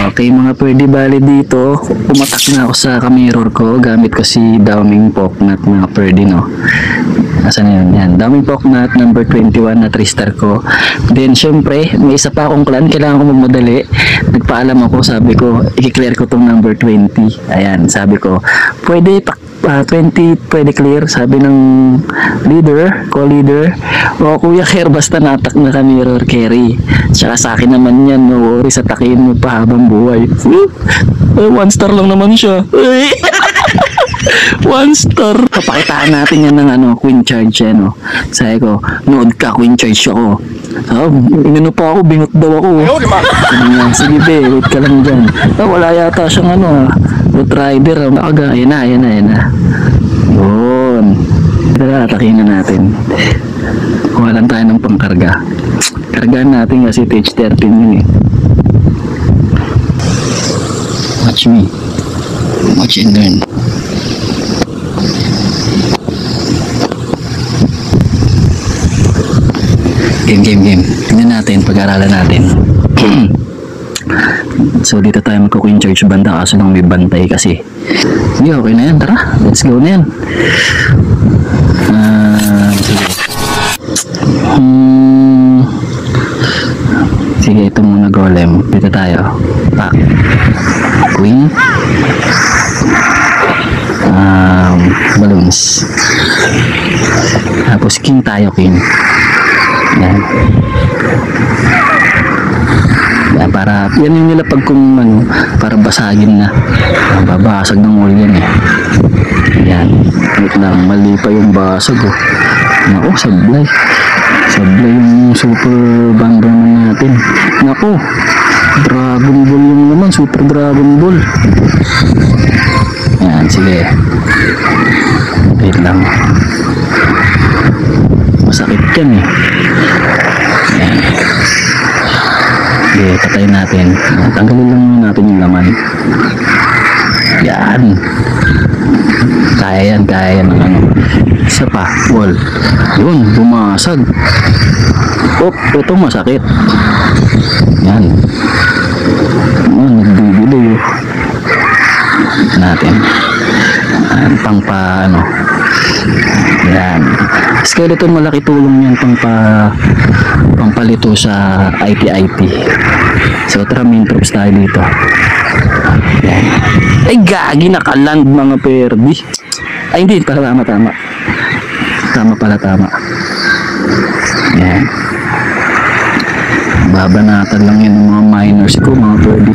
Okay mga pwede, bali dito umatak na ako sa mirror ko gamit ko si Downing Poknut mga pwede, no. Asan yun? Yan, Downing Poknut number 21 na 3-star ko. Then syempre may isa pa akong clan, kailangan ko magmadali. Nagpaalam ako, sabi ko i-clear ko tong number 20. Ayan, sabi ko pwede 20 pwede clear, sabi ng leader, co-leader. O Kuya Ker, basta natak na ka mirror carry. Tsaka sa akin naman yan, no worries, atakin mo pa habang buhay. 1 star lang naman siya. 1 star. Papakitaan natin yan ng queen charge yan, no. Sabi ko, nood ka, queen charge ako. Inano pa ako, bingot daw ako. Sige be, wait ka lang dyan. Wala yata siyang root rider. Ayan na. Yun. Tara, atakin na natin. Kuha lang tayo ng pangkarga. Kargaan natin kasi TH13 yun eh. Watch me. Watch and learn. Game. Tingnan natin, pag-aralan natin. So dito tayo magko-queen charge banda kaso nang may bantay kasi. Hindi, okay na yan. Tara, let's go na yan. Sige. Sige, ito muna golem. Dito tayo. Pack. Queen. Balloons. Tapos king tayo, king. Yan. Para yan yung nilapag kung para basagin na. Babasag ng ulo yan eh. Yan. Wait lang, mali pa yung basag oh. Naku, sablay yung super bandana natin. Naku, Dragon Ball yung naman, super Dragon Ball. Yan, sige. Wait lang. Masakit yan eh. Yan. Okay, patayin natin. Tanggalin lang natin yung laman. Yan. Kaya yan ng isa pa, wall. Yun, bumasag. Ito masakit. Yan. Nagbibili yun. Natin. Pang yan. Skeleton, malaki tulong yan pampalito sa IT. So tara, main troops tayo dito. Yan. Ay gagi, nakaland mga perdi. Ay hindi, tama. Tama. Yan. Babanatan lang yan ng mga miners ko, mga perdi.